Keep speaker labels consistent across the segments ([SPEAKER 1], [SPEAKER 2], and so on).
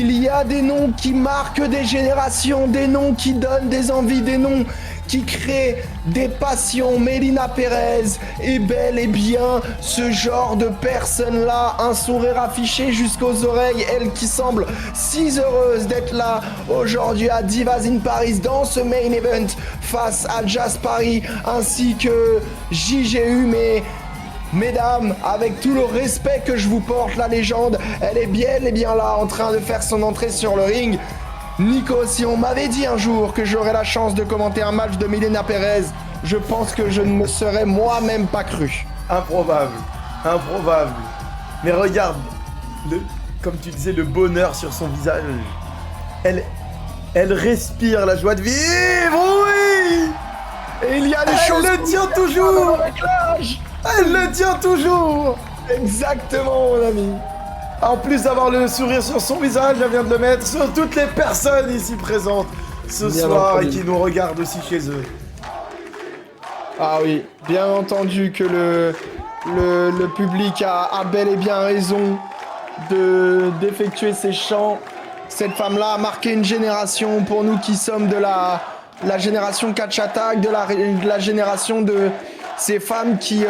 [SPEAKER 1] Il y a des noms qui marquent des générations, des noms qui donnent des envies, des noms qui créent des passions. Melina Pérez est bel et bien ce genre de personne-là, un sourire affiché jusqu'aux oreilles, elle qui semble si heureuse d'être là aujourd'hui à Divas in Paris dans ce main event face à Jazz Paris ainsi que JGU, mais mesdames, avec tout le respect que je vous porte, la légende, elle est bien et bien là en train de faire son entrée sur le ring. Nico, si on m'avait dit un jour que j'aurais la chance de commenter un match de Melina Pérez, je pense que je ne me serais moi-même pas cru.
[SPEAKER 2] Improbable. Mais regarde, comme tu disais, le bonheur sur son visage. Elle respire la joie de vivre, oui.
[SPEAKER 1] Et il y a des choses...
[SPEAKER 2] Elle le tient toujours. Elle le tient toujours.
[SPEAKER 1] Exactement, mon ami.
[SPEAKER 2] En plus d'avoir le sourire sur son visage, elle vient de le mettre sur toutes les personnes ici présentes ce soir et qui nous regardent aussi chez eux.
[SPEAKER 1] Ah oui, bien entendu que le public a bel et bien raison d'effectuer ces chants. Cette femme-là a marqué une génération pour nous qui sommes de la génération Catch Attack, de la génération de ces femmes qui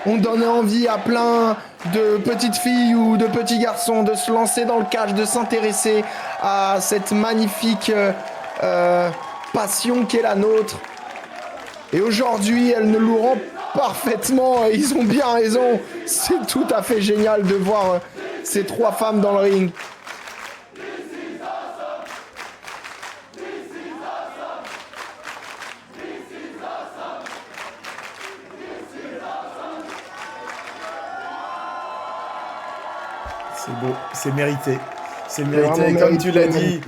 [SPEAKER 1] ont donné envie à plein de petites filles ou de petits garçons de se lancer dans le catch, de s'intéresser à cette magnifique passion qu'est la nôtre. Et aujourd'hui, elles nous le rendent parfaitement, et ils ont bien raison. C'est tout à fait génial de voir ces trois femmes dans le ring.
[SPEAKER 2] C'est beau, c'est mérité. C'est mérité, et comme tu l'as dit,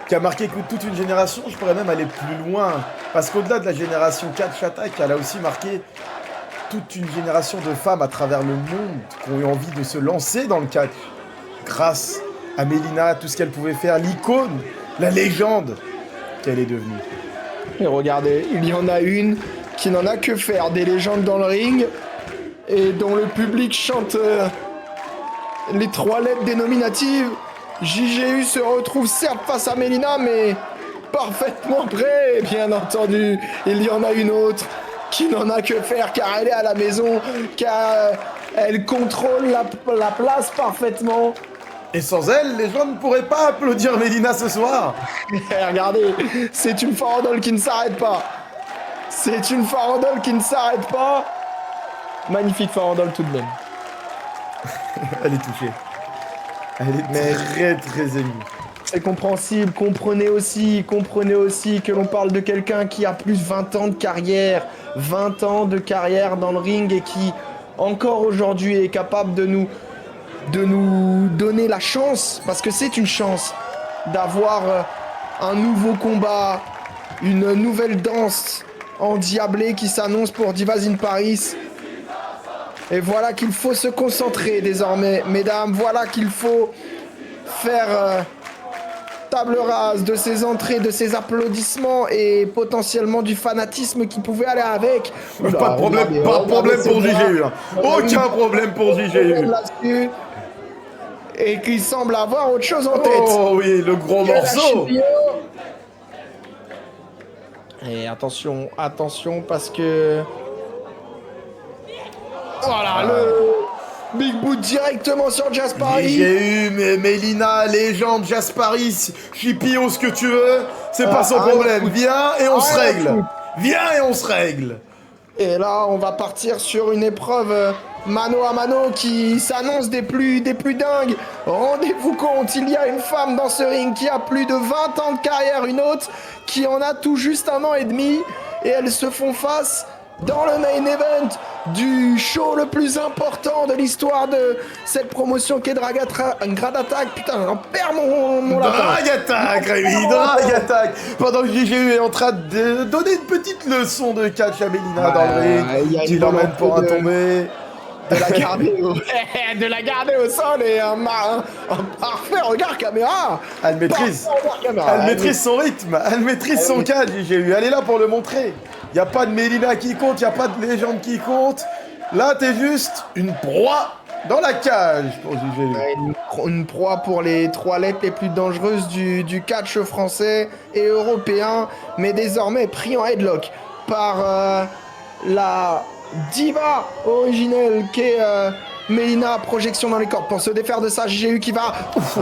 [SPEAKER 2] qui a marqué toute une génération, je pourrais même aller plus loin. Parce qu'au-delà de la génération Catch Attack, elle a aussi marqué toute une génération de femmes à travers le monde qui ont eu envie de se lancer dans le catch. Grâce à Melina, tout ce qu'elle pouvait faire, l'icône, la légende qu'elle est devenue.
[SPEAKER 1] Et regardez, il y en a une qui n'en a que faire des légendes dans le ring et dont le public chante les trois lettres dénominatives. JGU se retrouve certes face à Melina, mais parfaitement prêt, bien entendu. Il y en a une autre qui n'en a que faire car elle est à la maison, car elle contrôle la place parfaitement.
[SPEAKER 2] Et sans elle, les gens ne pourraient pas applaudir Melina ce soir.
[SPEAKER 1] Regardez, c'est une farandole qui ne s'arrête pas. C'est une farandole qui ne s'arrête pas. Magnifique farandole tout de même.
[SPEAKER 2] Elle est touchée. Elle est très émue.
[SPEAKER 1] C'est compréhensible. Comprenez aussi que l'on parle de quelqu'un qui a plus de 20 ans de carrière. 20 ans de carrière dans le ring et qui, encore aujourd'hui, est capable de nous donner la chance, parce que c'est une chance, d'avoir un nouveau combat, une nouvelle danse endiablée qui s'annonce pour Divas in Paris. Et voilà qu'il faut se concentrer désormais, mesdames. Voilà qu'il faut faire table rase de ces entrées, de ces applaudissements et potentiellement du fanatisme qui pouvait aller avec.
[SPEAKER 2] Pas de problème, pas de problème pour JGU. Aucun problème pour JGU.
[SPEAKER 1] Et qui semble avoir autre chose en tête.
[SPEAKER 2] Oh oui, le gros morceau.
[SPEAKER 1] Et attention, parce que... Voilà, le Big Boot directement sur Jazz Paris.
[SPEAKER 2] J'ai eu Melina, légende, Jazz Paris, Chipio, ce que tu veux, c'est pas son problème. Viens et on se règle. Viens et on se règle.
[SPEAKER 1] Et là, on va partir sur une épreuve mano à mano qui s'annonce des plus dingues. Rendez-vous compte, il y a une femme dans ce ring qui a plus de 20 ans de carrière, une autre qui en a tout juste 1 an et demi. Et elles se font face dans le main event du show le plus important de l'histoire de cette promotion qui est Drag Attack. Putain, j'en perds mon lapin.
[SPEAKER 2] Drag Attack, Rémi, Drag Attack. Pendant que JGU est en train de donner une petite leçon de catch à Melina dans le ring, qui l'emmène pour un tombé.
[SPEAKER 1] De la garder au sol et un parfait regard caméra.
[SPEAKER 2] Elle maîtrise son rythme, elle maîtrise son catch, JGU. Elle est là pour le montrer. Y a pas de Melina qui compte, y a pas de légende qui compte. Là, t'es juste une proie dans la cage pour JGU.
[SPEAKER 1] Ouais, une proie pour les toilettes les plus dangereuses du catch français et européen, mais désormais pris en headlock par la diva originelle qu'est Melina. Projection dans les cordes pour se défaire de ça. JGU qui va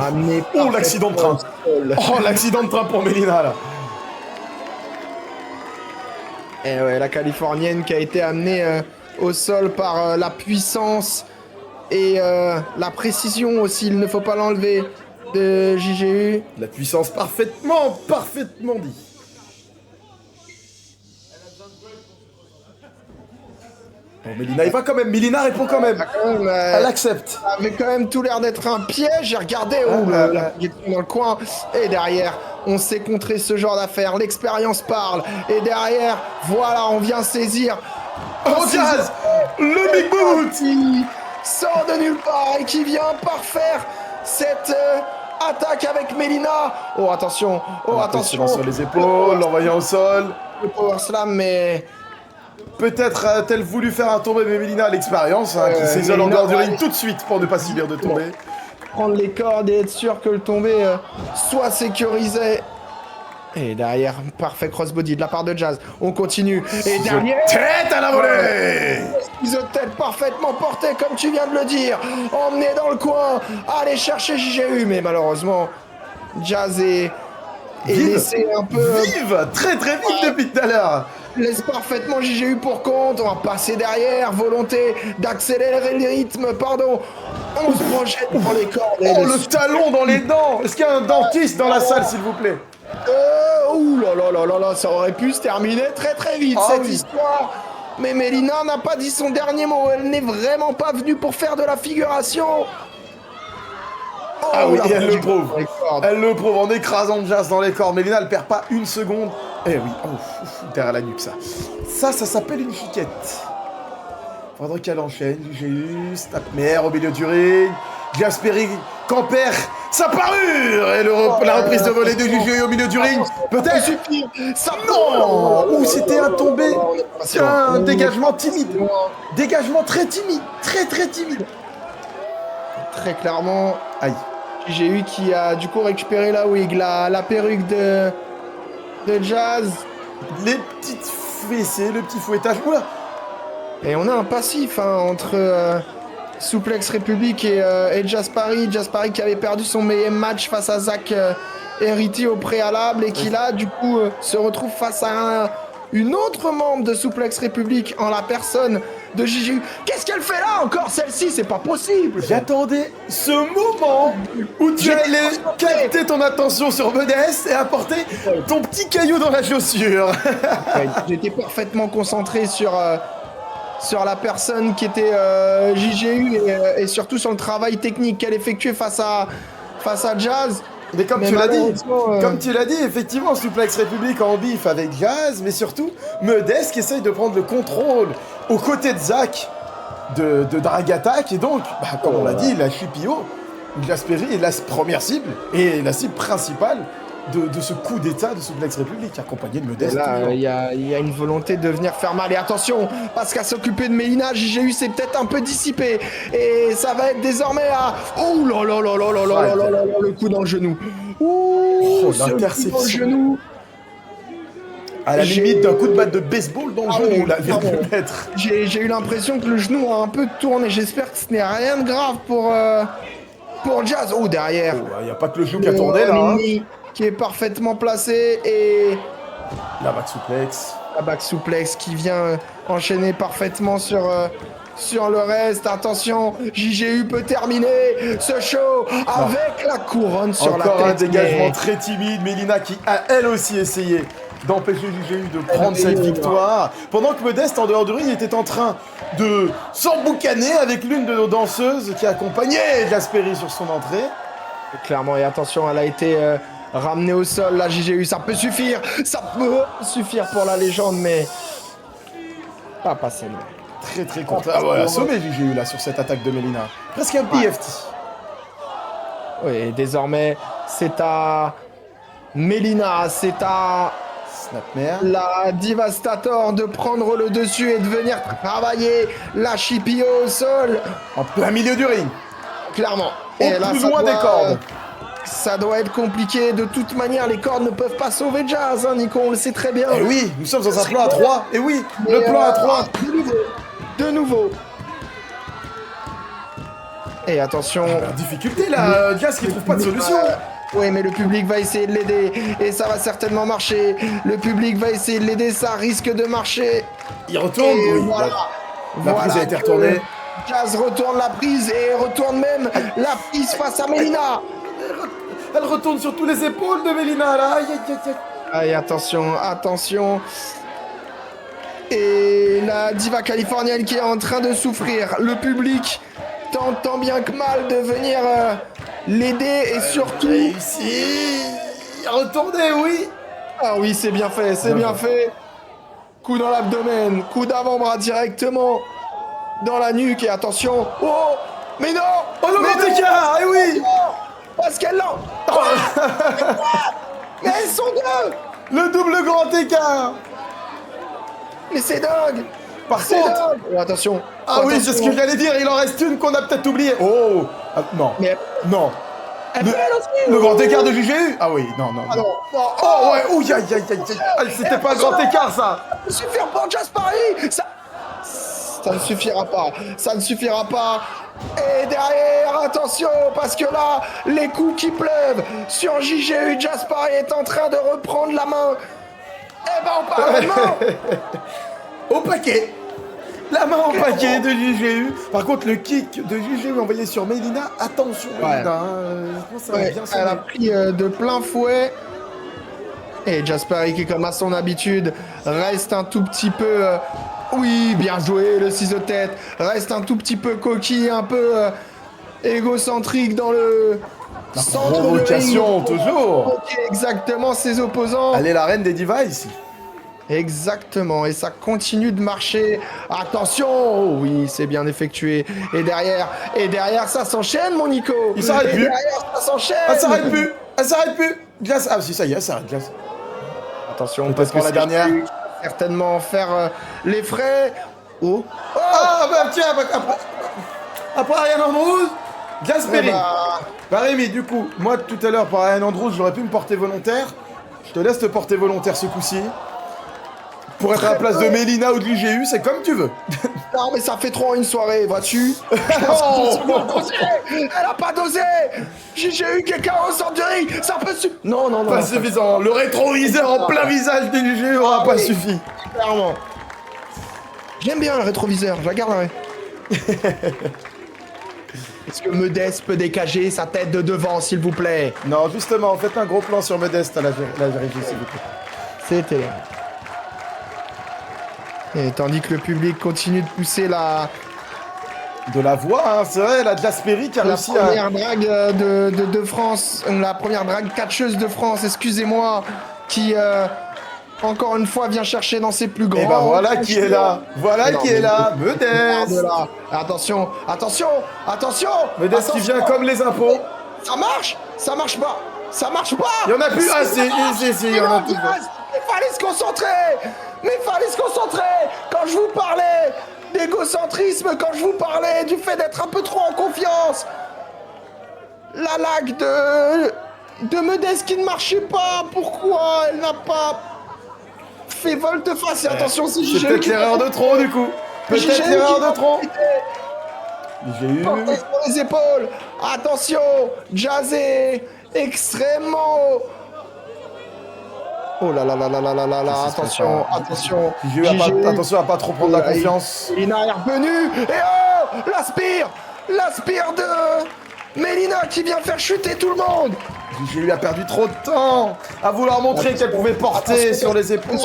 [SPEAKER 1] amener.
[SPEAKER 2] Oh, l'accident de train. Oh, l'accident de train pour Melina là.
[SPEAKER 1] Et ouais, la Californienne qui a été amenée au sol par la puissance et la précision aussi, il ne faut pas l'enlever, de JGU.
[SPEAKER 2] La puissance parfaitement dit. Bon, Melina, il va quand même. Melina répond quand même. Elle accepte.
[SPEAKER 1] Ça avait quand même tout l'air d'être un piège. J'ai regardé la projection dans le coin. Et derrière, on sait contrer ce genre d'affaires. L'expérience parle. Et derrière, voilà, on vient saisir.
[SPEAKER 2] Oh, Jazz, le Big Boot
[SPEAKER 1] qui sort de nulle part et qui vient parfaire cette attaque avec Melina. Oh, attention. Oh, attention.
[SPEAKER 2] Sur les épaules, l'envoyant au sol.
[SPEAKER 1] Le power slam, mais...
[SPEAKER 2] Peut-être a-t-elle voulu faire un tombé, mais Melina a l'expérience, qui s'isole en dehors du ring tout de suite pour ne pas subir de tombée.
[SPEAKER 1] Prendre les cordes et être sûr que le tombé soit sécurisé. Et derrière, parfait crossbody de la part de Jazz. On continue. Et derrière...
[SPEAKER 2] Tête à la volée.
[SPEAKER 1] Ils ont tête parfaitement porté, comme tu viens de le dire. Emmené dans le coin. Aller chercher JGU. Mais malheureusement, Jazz est laissé un peu...
[SPEAKER 2] Vive. Très très vite depuis tout à l'heure.
[SPEAKER 1] Laisse parfaitement JGU pour compte. On va passer derrière. Volonté d'accélérer le rythme. Pardon. On se projette pour les cordes.
[SPEAKER 2] Oh, le talon dans les dents. Est-ce qu'il y a un dentiste dans la salle, s'il vous plaît?
[SPEAKER 1] Ouh là là là là là, ça aurait pu se terminer très très vite cette histoire. Mais Melina n'a pas dit son dernier mot. Elle n'est vraiment pas venue pour faire de la figuration.
[SPEAKER 2] Ah oui, et elle le prouve. Elle le prouve en écrasant Jazz dans les cordes. Melina, elle perd pas une seconde. Eh oui, derrière la nuque, ça. Ça s'appelle une chiquette. Faudrait qu'elle enchaîne. JGU, tape mère au milieu du ring. Jasperi Camper, sa parure. Et la reprise de volée de JGU au milieu du ring. Peut-être.
[SPEAKER 1] Ça
[SPEAKER 2] Non. Ou c'était un tombé. Un dégagement timide. Dégagement très timide. Très très timide.
[SPEAKER 1] Très clairement.
[SPEAKER 2] Aïe.
[SPEAKER 1] JGU qui a du coup récupéré la wig, la perruque de Jazz.
[SPEAKER 2] Les petites fessées, le petit fouettage. Oula.
[SPEAKER 1] Et on a un passif entre Suplex République et Jaspari. Jaspari qui avait perdu son meilleur match face à Zach Héritier au préalable et qui là du coup se retrouve face à une autre membre de Suplex République en la personne de JGU. Qu'est-ce qu'elle fait là encore celle-ci? C'est pas possible.
[SPEAKER 2] J'attendais ce moment où tu allais capter ton attention sur Modeste et apporter ton petit caillou dans la chaussure.
[SPEAKER 1] Ouais, j'étais parfaitement concentré sur la personne qui était JGU et surtout sur le travail technique qu'elle effectuait face à Jazz.
[SPEAKER 2] Mais comme tu l'as dit, effectivement, Suplex République en bif avec Jazz, mais surtout Modeste qui essaye de prendre le contrôle aux côtés de Zach de Drag Attack, et donc, comme on l'a dit, la Chipio, Jasperi est la première cible et la cible principale de ce coup d'état de Suplex République, accompagné de Modeste.
[SPEAKER 1] Là, il y a une volonté de venir faire mal. Et attention, parce qu'à s'occuper de Melina, JGU s'est peut-être un peu dissipé. Et ça va être désormais à... Oh là là là là là là là là, le coup dans le genou. Ouh,
[SPEAKER 2] l'interception.
[SPEAKER 1] dans le genou.
[SPEAKER 2] À la limite d'un coup de batte de baseball dans le genou, là, vient de le mettre.
[SPEAKER 1] J'ai eu l'impression que le genou a un peu tourné. J'espère que ce n'est rien de grave pour Jazz. Oh, derrière.
[SPEAKER 2] Il n'y a pas que le genou qui a tourné, là. Hein.
[SPEAKER 1] Qui est parfaitement placé et...
[SPEAKER 2] La back suplex.
[SPEAKER 1] La back suplex qui vient enchaîner parfaitement sur le reste. Attention, JGU peut terminer ce show avec la couronne sur la tête.
[SPEAKER 2] Encore un dégagement très timide. Melina qui a elle aussi essayé d'empêcher JGU de prendre cette victoire. Pendant que Modeste, en dehors du ring, était en train de s'emboucaner avec l'une de nos danseuses qui accompagnait Jasperi sur son entrée.
[SPEAKER 1] Et clairement, et attention, elle a été... ramené au sol, la JGU, ça peut suffire pour la légende, mais pas passer.
[SPEAKER 2] Très très content. Ah ouais, assommé JGU là sur cette attaque de Melina. Presque un PFT.
[SPEAKER 1] Oui, désormais, c'est à Melina, c'est à
[SPEAKER 2] Snapmare.
[SPEAKER 1] La Devastator de prendre le dessus et de venir travailler la Chipio au sol.
[SPEAKER 2] En plein milieu du ring.
[SPEAKER 1] Clairement.
[SPEAKER 2] Au plus loin des cordes.
[SPEAKER 1] Ça doit être compliqué. De toute manière, les cordes ne peuvent pas sauver Jazz, hein, Nico, on le sait très bien.
[SPEAKER 2] Eh oui, nous sommes dans un plan à 3. Eh oui,
[SPEAKER 1] Mais,
[SPEAKER 2] le plan à 3.
[SPEAKER 1] De nouveau. Et attention.
[SPEAKER 2] En difficulté là, Jazz qui trouve pas de solution.
[SPEAKER 1] Oui, mais le public va essayer de l'aider et ça va certainement marcher. Le public va essayer de l'aider, ça risque de marcher.
[SPEAKER 2] Il retourne,
[SPEAKER 1] Et
[SPEAKER 2] oui.
[SPEAKER 1] voilà.
[SPEAKER 2] La prise a été retournée.
[SPEAKER 1] Jazz retourne la prise et retourne même la prise face à Melina.
[SPEAKER 2] Elle retourne sur tous les épaules de Melina là. Aïe, aïe, aïe, aïe.
[SPEAKER 1] Allez, attention, attention. Et la diva californienne qui est en train de souffrir. Le public tente tant bien que mal de venir l'aider et surtout...
[SPEAKER 2] Réussi. Retourner, oui.
[SPEAKER 1] Ah oui, c'est bien fait, c'est bien fait. Coup dans l'abdomen, coup d'avant-bras directement dans la nuque et attention. Oh, mais non.
[SPEAKER 2] Oh le grand écart, eh oui.
[SPEAKER 1] Parce qu'elle l'a... Mais elles sont deux.
[SPEAKER 2] Le double grand écart.
[SPEAKER 1] Mais c'est dingue.
[SPEAKER 2] Par
[SPEAKER 1] C'est
[SPEAKER 2] contre...
[SPEAKER 1] dingue. Oh, attention.
[SPEAKER 2] Ah oui, c'est ce que j'allais dire, il en reste une qu'on a peut-être oubliée. Oh non,
[SPEAKER 1] Mais
[SPEAKER 2] non.
[SPEAKER 1] elle peut elle aussi.
[SPEAKER 2] Le grand écart de JGU. Ah oui, non, non.
[SPEAKER 1] Ah non, non.
[SPEAKER 2] Oh ouais, ouh, aïe, aïe, aïe, aïe. Ah, c'était pas un grand écart ça.
[SPEAKER 1] Ça ne suffira pas, Jazz Paris. Ça ne suffira pas. Ça ne suffira pas. Et derrière, attention, parce que là, les coups qui pleuvent sur JGU, Jazz Paris est en train de reprendre la main. Eh ben, on parle de main.
[SPEAKER 2] Au paquet. La main en paquet de JGU. Par contre, le kick de JGU envoyé sur Melina, attention, Melina. Je pense que ça va bien
[SPEAKER 1] elle a
[SPEAKER 2] sonner.
[SPEAKER 1] pris de plein fouet. Et Jazz Paris, qui comme à son habitude, reste un tout petit peu... oui, bien joué, le ciseau-tête. Reste un tout petit peu coquille, un peu égocentrique dans le centre de
[SPEAKER 2] Provocation,
[SPEAKER 1] ring.
[SPEAKER 2] toujours.
[SPEAKER 1] Ok, exactement, ses opposants.
[SPEAKER 2] Elle est la reine des divas ici.
[SPEAKER 1] Exactement, et ça continue de marcher. Attention, oh oui, c'est bien effectué. Et derrière, ça s'enchaîne, mon Nico.
[SPEAKER 2] Il s'arrête
[SPEAKER 1] Et
[SPEAKER 2] plus.
[SPEAKER 1] derrière, ça s'enchaîne.
[SPEAKER 2] Elle s'arrête plus. Elle s'arrête plus. Glace. Ah si, ça y est, elle s'arrête, Glace.
[SPEAKER 1] Attention,
[SPEAKER 2] Parce que la dernière.
[SPEAKER 1] Certainement faire les frais. Oh. Oh.
[SPEAKER 2] Ah bah tiens, après Ariane Andrews, Glace
[SPEAKER 1] Eh
[SPEAKER 2] Perry.
[SPEAKER 1] bah,
[SPEAKER 2] Bah Rémi, du coup, moi tout à l'heure par Ariane Andrews, j'aurais pu me porter volontaire. Je te laisse te porter volontaire ce coup-ci. Pour être à la place de Melina ou de l'IGU, c'est comme tu veux.
[SPEAKER 1] non, mais ça fait trop une soirée, vois-tu.
[SPEAKER 2] Oh.
[SPEAKER 1] Elle a pas dosé. J'ai eu quelqu'un au centre du ring. Ça peut Non, non, non.
[SPEAKER 2] Pas suffisant. Le rétroviseur en plein visage de l'IGU aura pas
[SPEAKER 1] oui.
[SPEAKER 2] suffi.
[SPEAKER 1] Clairement. J'aime bien le rétroviseur, je la garderai. Est-ce que Medès peut dégager sa tête de devant, s'il vous plaît?
[SPEAKER 2] Non, justement, faites un gros plan sur Modeste à la régie, s'il vous plaît.
[SPEAKER 1] C'était là. Et tandis que le public continue de pousser la
[SPEAKER 2] De la voix, hein, c'est vrai, la Glace Perry qui a réussi à...
[SPEAKER 1] première drague de France, la première drague catcheuse de France, excusez-moi, qui encore une fois vient chercher dans ses plus grands...
[SPEAKER 2] Et bah voilà qui est là. Voilà
[SPEAKER 1] Non,
[SPEAKER 2] qui est là.
[SPEAKER 1] de
[SPEAKER 2] Modeste.
[SPEAKER 1] là. Attention, attention, attention.
[SPEAKER 2] Modeste qui
[SPEAKER 1] attention.
[SPEAKER 2] vient comme les impôts.
[SPEAKER 1] Ça marche pas. Ça marche pas.
[SPEAKER 2] Il y en a plus. Ah, si, il y en a plus.
[SPEAKER 1] Mais fallait se concentrer. Quand je vous parlais d'égocentrisme, quand je vous parlais du fait d'être un peu trop en confiance, la lague de Medès qui ne marchait pas. Pourquoi elle n'a pas fait volte-face? Et attention, si
[SPEAKER 2] C'est peut-être l'erreur de trop, du coup. Peut-être l'erreur de trop. J'ai eu...
[SPEAKER 1] Portez sur les épaules. Attention, Jazzé, extrêmement haut. Oh là là là là là là là là, attention, attention.
[SPEAKER 2] Attention à pas trop prendre la confiance.
[SPEAKER 1] Melina est revenue. Et oh, l'aspire de Melina qui vient faire chuter tout le monde.
[SPEAKER 2] J'ai perdu trop de temps à vouloir montrer qu'elle pouvait porter
[SPEAKER 1] Attention,
[SPEAKER 2] sur les épaules.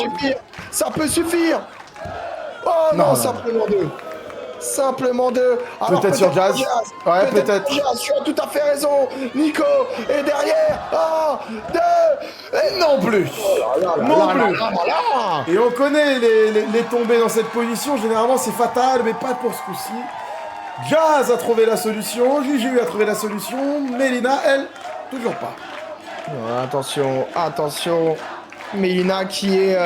[SPEAKER 1] Ça peut suffire. Oh non,
[SPEAKER 2] Non.
[SPEAKER 1] simplement deux. Simplement deux. Alors,
[SPEAKER 2] Peut-être sur Jazz. Ouais, peut-être.
[SPEAKER 1] Jazz, tu as tout à fait raison. Nico est derrière. Un, deux. Et
[SPEAKER 2] Non plus. Non plus.
[SPEAKER 1] Voilà.
[SPEAKER 2] Et on connaît les tombées dans cette position. Généralement, c'est fatal, mais pas pour ce coup-ci. Jazz a trouvé la solution. JGU a trouvé la solution. Melina, elle, toujours pas.
[SPEAKER 1] Attention, attention. Mélina qui est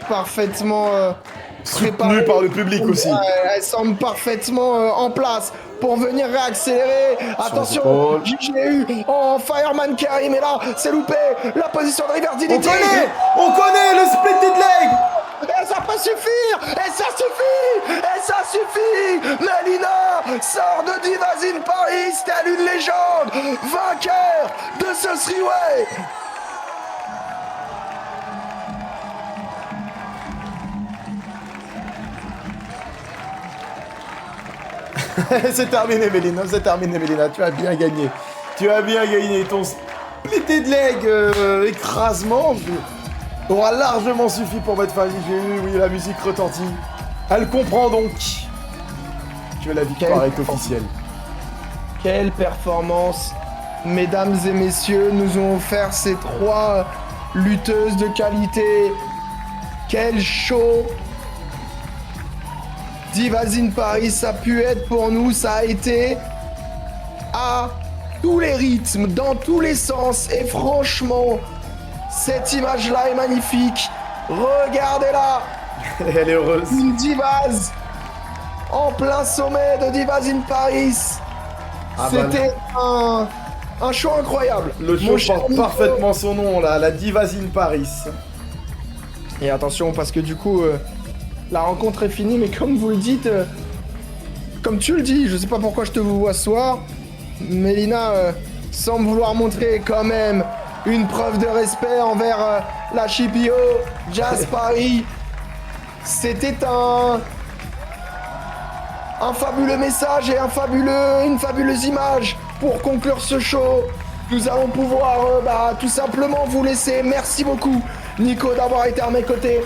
[SPEAKER 1] parfaitement
[SPEAKER 2] Soutenu par le public aussi.
[SPEAKER 1] Elle semble parfaitement en place pour venir réaccélérer. Attention, JGU en Fireman Carry, mais là, c'est loupé. La position de Reverse DDT.
[SPEAKER 2] On connaît le splitted leg.
[SPEAKER 1] Et ça peut suffire. Et ça suffit. Mélina sort de Divas in Paris, telle une légende, vainqueur de ce three-way.
[SPEAKER 2] C'est terminé, Mélina. Tu as bien gagné. Ton splitted leg écrasement aura largement suffi pour mettre fin à JGU. Oui, la musique retentit. Elle comprend donc que la victoire est officielle.
[SPEAKER 1] Quelle performance, mesdames et messieurs, nous ont offert ces 3 lutteuses de qualité. Quel show! Divas in Paris, ça a pu être pour nous, ça a été à tous les rythmes, dans tous les sens. Et franchement, cette image-là est magnifique. Regardez-la.
[SPEAKER 2] Elle est heureuse.
[SPEAKER 1] Une Divas en plein sommet de Divas in Paris. C'était un show incroyable.
[SPEAKER 2] Le show porte parfaitement son nom, là, la Divas in Paris.
[SPEAKER 1] Et attention, parce que du coup... la rencontre est finie, mais comme vous le dites, comme tu le dis, je sais pas pourquoi je te vois ce soir, Mélina semble vouloir montrer quand même une preuve de respect envers la Chipio, Jazz Paris. C'était un fabuleux message et une fabuleuse image pour conclure ce show. Nous allons pouvoir tout simplement vous laisser. Merci beaucoup, Nico, d'avoir été à mes côtés.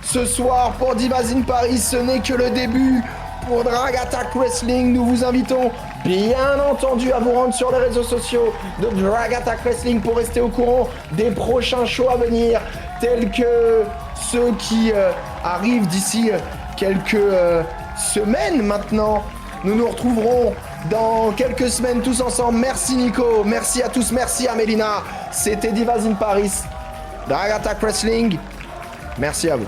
[SPEAKER 1] Ce soir, pour Divas in Paris, ce n'est que le début. Pour Drag Attack Wrestling, nous vous invitons bien entendu à vous rendre sur les réseaux sociaux de Drag Attack Wrestling pour rester au courant des prochains shows à venir, tels que ceux qui arrivent d'ici quelques semaines maintenant. Nous nous retrouverons dans quelques semaines tous ensemble. Merci Nico, merci à tous, merci à Mélina. C'était Divas in Paris, Drag Attack Wrestling. Merci à vous.